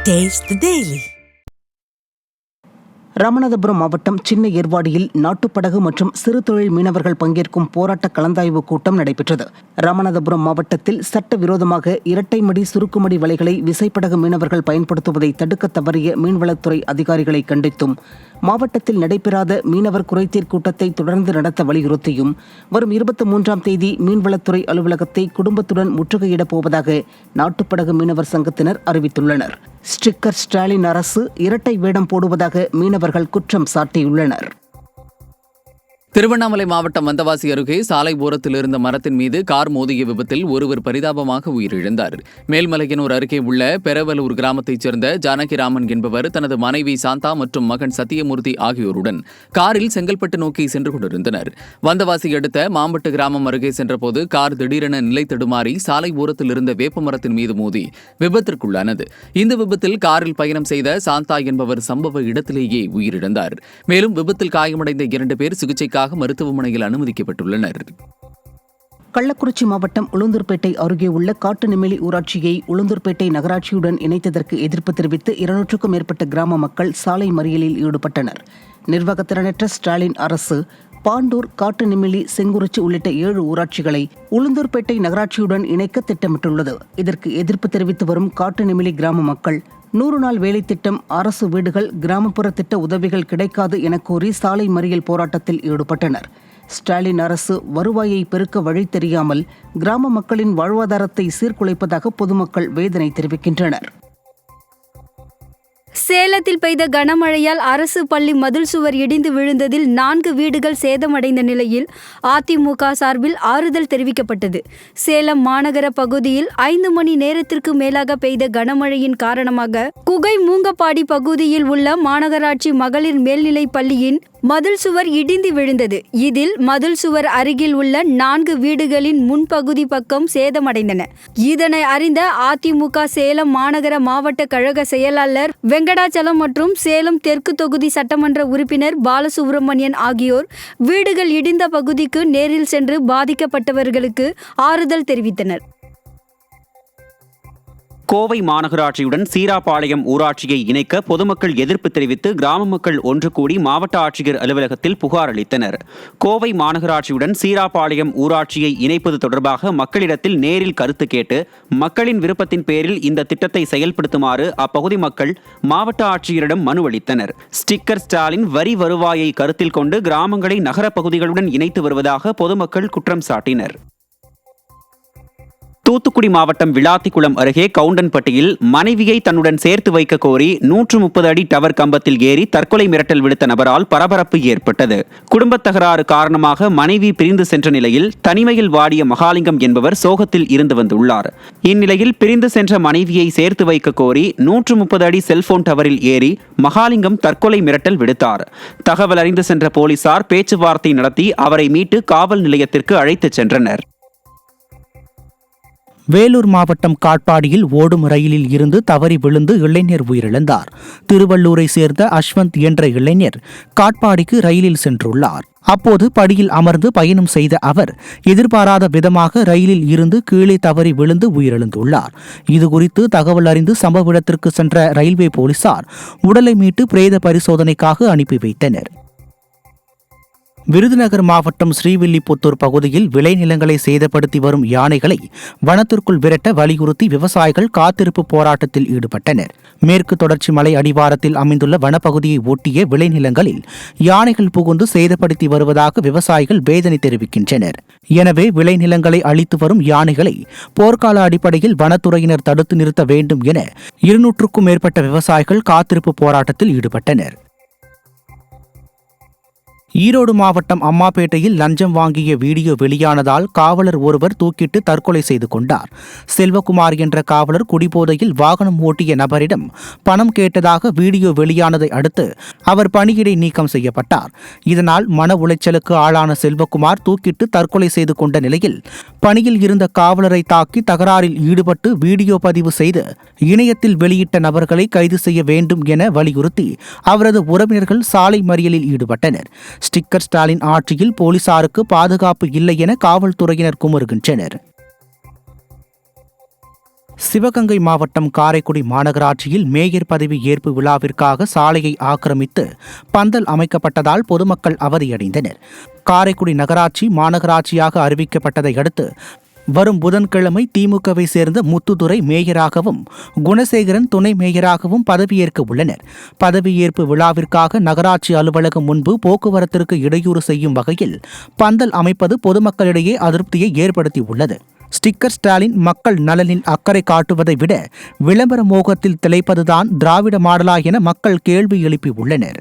Taste the Daily. Ramanathapuram மாவட்டம் சின்ன ஏர்வாடியில் நாட்டுப்படகு மற்றும் சிறு தொழில் மீனவர்கள் பங்கேற்கும் போராட்ட கலந்தாய்வு கூட்டம் நடைபெற்றது. ராமநாதபுரம் மாவட்டத்தில் சட்டவிரோதமாக இரட்டைமடி சுருக்குமடி வலைகளை விசைப்படகு மீனவர்கள் பயன்படுத்துவதை தடுக்க தவறிய மீன்வளத்துறை அதிகாரிகளை கண்டித்தும், மாவட்டத்தில் நடைபெறாத மீனவர் குறைதீர் கூட்டத்தை தொடர்ந்து நடத்த வலியுறுத்தியும் வரும் 23ஆம் தேதி மீன்வளத்துறை அலுவலகத்தை குடும்பத்துடன் முற்றுகையிடப் போவதாக நாட்டுப்படகு மீனவர் சங்கத்தினர் அறிவித்துள்ளனர். ஸ்டிக்கர் ஸ்டாலின் அரசு இரட்டை வேடம் போடுவதாக மீனவர்கள் குற்றம் சாட்டியுள்ளனர். திருவண்ணாமலை மாவட்டம் வந்தவாசி அருகே சாலை ஓரத்தில் இருந்த மரத்தின் மீது கார் மோதிய விபத்தில் ஒருவர் பரிதாபமாக உயிரிழந்தார். மேல்மலையனூர் அருகே உள்ள பெரவலூர் கிராமத்தைச் சேர்ந்த ஜானகிராமன் என்பவர் தனது மனைவி சாந்தா மற்றும் மகன் சத்தியமூர்த்தி ஆகியோருடன் காரில் செங்கல்பட்டு நோக்கி சென்று கொண்டிருந்தனர். வந்தவாசி அடுத்த மாம்பட்டு கிராமம் அருகே சென்றபோது கார் திடீரென நிலை தடுமாறி சாலை ஓரத்தில் இருந்த வேப்ப மரத்தின் மீது மோதி விபத்திற்குள்ளானது. இந்த விபத்தில் காரில் பயணம் செய்த சாந்தா என்பவர் சம்பவ இடத்திலேயே உயிரிழந்தார். மேலும் விபத்தில் காயமடைந்த 2 பேர் சிகிச்சைக்காக மருத்துவமனையில் அனுமதிக்கப்பட்டுள்ளனர். கள்ளக்குறிச்சி மாவட்டம் உளுந்தூர்பேட்டை அருகே உள்ள காட்டுநெமிலி ஊராட்சியை உளுந்தூர்பேட்டை நகராட்சியுடன் இணைத்ததற்கு எதிர்ப்பு தெரிவித்து 200க்கும் மேற்பட்ட கிராம மக்கள் சாலை மறியலில் ஈடுபட்டனர். நிர்வாகத்திறனற்ற ஸ்டாலின் அரசு பாண்டூர், காட்டுநெமிலி, செங்குறிச்சி உள்ளிட்ட 7 ஊராட்சிகளை உளுந்தூர்பேட்டை நகராட்சியுடன் இணைக்க திட்டமிட்டுள்ளது. இதற்கு எதிர்ப்பு தெரிவித்து வரும் காட்டுநெமிலி கிராம மக்கள் 100 நாள் வேலை திட்டம், அரசு வீடுகள், கிராமப்புற திட்ட உதவிகள் கிடைக்காது என கோரி சாலை மறியல் போராட்டத்தில் ஈடுபட்டனர். ஸ்டாலின் அரசு வருவாயை பெருக்க வழி தெரியாமல் கிராம மக்களின் வாழ்வாதாரத்தை சீர்குலைப்பதாக பொதுமக்கள் வேதனை தெரிவிக்கின்றனர். சேலத்தில் பெய்த கனமழையால் அரசு பள்ளி மதில் சுவர் இடிந்து விழுந்ததில் 4 வீடுகள் சேதமடைந்த நிலையில் அதிமுக சார்பில் ஆறுதல் தெரிவிக்கப்பட்டது. சேலம் மாநகர பகுதியில் 5 மணி நேரத்திற்கு மேலாக பெய்த கனமழையின் காரணமாக குகை மூங்கப்பாடி பகுதியில் உள்ள மாநகராட்சி மகளிர் மேல்நிலைப் பள்ளியின் மதில் சுவர் இடிந்து விழுந்தது. இதில் மதில் சுவர் அருகில் உள்ள 4 வீடுகளின் முன்பகுதி பக்கம் சேதமடைந்தன. இதனை அறிந்த அதிமுக சேலம் மாநகர மாவட்ட கழக செயலாளர் வெங்கடாச்சலம் மற்றும் சேலம் தெற்கு தொகுதி சட்டமன்ற உறுப்பினர் பாலசுப்ரமணியன் ஆகியோர் வீடுகள் இடிந்த பகுதிக்கு நேரில் சென்று பாதிக்கப்பட்டவர்களுக்கு ஆறுதல் தெரிவித்தனர். கோவை மாநகராட்சியுடன் சீராபாளையம் ஊராட்சியை இணைக்க பொதுமக்கள் எதிர்ப்பு தெரிவித்து கிராம மக்கள் ஒன்று கூடி மாவட்ட ஆட்சியர் அலுவலகத்தில் புகார் அளித்தனர். கோவை மாநகராட்சியுடன் சீராபாளையம் ஊராட்சியை இணைப்பது தொடர்பாக மக்களிடத்தில் நேரில் கருத்து கேட்டு மக்களின் விருப்பத்தின் பேரில் இந்த திட்டத்தை செயல்படுத்துமாறு அப்பகுதி மக்கள் மாவட்ட ஆட்சியரிடம் மனு அளித்தனர். ஸ்டிக்கர் ஸ்டாலின் வரி வருவாயை கருத்தில் கொண்டு கிராமங்களை நகர பகுதிகளுடன் இணைத்து வருவதாக பொதுமக்கள் குற்றம் சாட்டினர். தூத்துக்குடி மாவட்டம் விளாத்திக்குளம் அருகே கவுண்டன்பட்டியில் மனைவியை தன்னுடன் சேர்த்து வைக்க கோரி 130 அடி டவர் கம்பத்தில் ஏறி தற்கொலை மிரட்டல் விடுத்த நபரால் பரபரப்பு ஏற்பட்டது. குடும்பத் தகராறு காரணமாக மனைவி பிரிந்து சென்ற நிலையில் தனிமையில் வாடிய மகாலிங்கம் என்பவர் சோகத்தில் இருந்து வந்துள்ளார். இந்நிலையில் பிரிந்து சென்ற மனைவியை சேர்த்து வைக்க கோரி 130 அடி செல்போன் டவரில் ஏறி மகாலிங்கம் தற்கொலை மிரட்டல் விடுத்தார். தகவல் அறிந்து சென்ற போலீசார் பேச்சுவார்த்தை நடத்தி அவரை மீட்டு காவல் நிலையத்திற்கு அழைத்துச் சென்றனர். வேலூர் மாவட்டம் காட்பாடியில் ஓடும் ரயிலில் இருந்து தவறி விழுந்து இளைஞர் உயிரிழந்தார். திருவள்ளூரை சேர்ந்த அஸ்வந்த் என்ற இளைஞர் காட்பாடிக்கு ரயிலில் சென்றுள்ளார். அப்போது படியில் அமர்ந்து பயணம் செய்த அவர் எதிர்பாராத விதமாக ரயிலில் இருந்து கீழே தவறி விழுந்து உயிரிழந்துள்ளார். இதுகுறித்து தகவல் அறிந்து சம்பவ இடத்திற்கு சென்ற ரயில்வே போலீசார் உடலை மீட்டு பிரேத பரிசோதனைக்காக அனுப்பி வைத்தனர். விருதுநகர் மாவட்டம் ஸ்ரீவில்லிபுத்தூர் பகுதியில் விளைநிலங்களை சேதப்படுத்தி வரும் யானைகளை வனத்திற்குள் விரட்ட வலியுறுத்தி விவசாயிகள் காத்திருப்பு போராட்டத்தில் ஈடுபட்டனர். மேற்கு தொடர்ச்சி மலை அடிவாரத்தில் அமைந்துள்ள வனப்பகுதியை ஒட்டிய விளைநிலங்களில் யானைகள் புகுந்து சேதப்படுத்தி வருவதாக விவசாயிகள் வேதனை தெரிவிக்கின்றனர். எனவே விளைநிலங்களை அழித்து வரும் யானைகளை போர்க்கால அடிப்படையில் வனத்துறையினர் தடுத்து நிறுத்த வேண்டும் என 200க்கும் மேற்பட்ட விவசாயிகள் காத்திருப்பு போராட்டத்தில் ஈடுபட்டனர். ஈரோடு மாவட்டம் அம்மாப்பேட்டையில் லஞ்சம் வாங்கிய வீடியோ வெளியானதால் காவலர் ஒருவர் தூக்கிட்டு தற்கொலை செய்து கொண்டார். செல்வகுமார் என்ற காவலர் குடிபோதையில் வாகனம் ஓட்டிய நபரிடம் பணம் கேட்டதாக வீடியோ வெளியானதை அடுத்து அவர் பணியிடை நீக்கம் செய்யப்பட்டார். இதனால் மன உளைச்சலுக்கு ஆளான செல்வகுமார் தூக்கிட்டு தற்கொலை செய்து கொண்ட நிலையில் பணியில் இருந்த காவலரை தாக்கி தகராறில் ஈடுபட்டு வீடியோ பதிவு செய்து இணையத்தில் வெளியிட்ட நபர்களை கைது செய்ய வேண்டும் என வலியுறுத்தி அவரது உறவினர்கள் சாலை மறியலில் ஈடுபட்டனர். ஸ்டிக்கர் ஸ்டாலின் ஆட்சியில் போலீசாருக்கு பாதுகாப்பு இல்லை என காவல்துறையினர் குமுறுகின்றனர். சிவகங்கை மாவட்டம் காரைக்குடி மாநகராட்சியில் மேயர் பதவி ஏற்பு விழாவிற்காக சாலையை ஆக்கிரமித்து பந்தல் அமைக்கப்பட்டதால் பொதுமக்கள் அவதியடைந்தனர். காரைக்குடி நகராட்சி மாநகராட்சியாக அறிவிக்கப்பட்டதை அடுத்து வரும் புதன்கிழமை திமுகவை சேர்ந்த முத்துதுரை மேயராகவும் குணசேகரன் துணை மேயராகவும் பதவியேற்க உள்ளனர். பதவியேற்பு விழாவிற்காக நகராட்சி அலுவலகம் முன்பு போக்குவரத்திற்கு இடையூறு செய்யும் வகையில் பந்தல் அமைப்பது பொதுமக்களிடையே அதிருப்தியை ஏற்படுத்தியுள்ளது. ஸ்டிக்கர் ஸ்டாலின் மக்கள் நலனில் அக்கறை காட்டுவதை விட விளம்பர மோகத்தில் திளைப்பதுதான் திராவிட மாடலா என மக்கள் கேள்வி எழுப்பியுள்ளனர்.